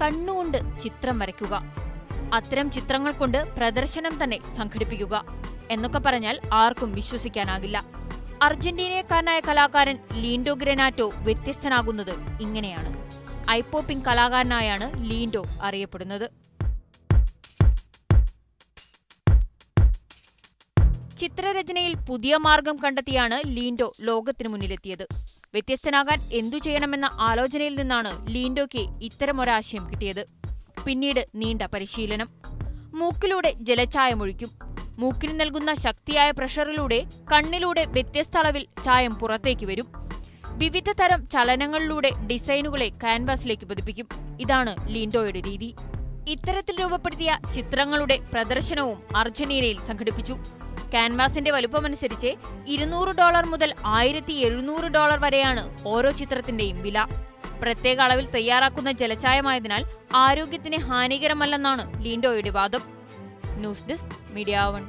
കണ്ണുകൊണ്ട് ചിത്രം വരയ്ക്കുക, അത്തരം ചിത്രങ്ങൾ കൊണ്ട് പ്രദർശനം തന്നെ സംഘടിപ്പിക്കുക എന്നൊക്കെ പറഞ്ഞാൽ ആർക്കും വിശ്വസിക്കാനാകില്ല. അർജന്റീനക്കാരനായ കലാകാരൻ ലീൻഡോ ഗ്രനാറ്റോ വ്യത്യസ്തനാകുന്നത് ഇങ്ങനെയാണ്. ഐ പോപ്പിംഗ് കലാകാരനായാണ് ലീൻഡോ അറിയപ്പെടുന്നത്. ചിത്രരചനയിൽ പുതിയ മാർഗം കണ്ടെത്തിയാണ് ലീൻഡോ ലോകത്തിനു മുന്നിലെത്തിയത്. വ്യത്യസ്തനാകാൻ എന്തു ചെയ്യണമെന്ന ആലോചനയിൽ നിന്നാണ് ലീൻഡോയ്ക്ക് ഇത്തരമൊരാശയം കിട്ടിയത്. പിന്നീട് നീണ്ട പരിശീലനം. മൂക്കിലൂടെ ജലച്ചായമൊഴിക്കും. മൂക്കിന് നൽകുന്ന ശക്തിയായ പ്രഷറിലൂടെ കണ്ണിലൂടെ വ്യത്യസ്ത അളവിൽ ചായം പുറത്തേക്ക് വരും. വിവിധ തരം ചലനങ്ങളിലൂടെ ഡിസൈനുകളെ ക്യാൻവാസിലേക്ക് പതിപ്പിക്കും. ഇതാണ് ലീൻഡോയുടെ രീതി. ഇത്തരത്തിൽ രൂപപ്പെടുത്തിയ ചിത്രങ്ങളുടെ പ്രദർശനവും അർജന്റീനയിൽ സംഘടിപ്പിച്ചു. ക്യാൻവാസിന്റെ വലുപ്പമനുസരിച്ച് $200 മുതൽ $1700 വരെയാണ് ഓരോ ചിത്രത്തിന്റെയും വില. പ്രത്യേക അളവിൽ തയ്യാറാക്കുന്ന ജലച്ചായമായതിനാൽ ആരോഗ്യത്തിന് ഹാനികരമല്ലെന്നാണ് ലീൻഡോയുടെ വാദം. News desk, media 1.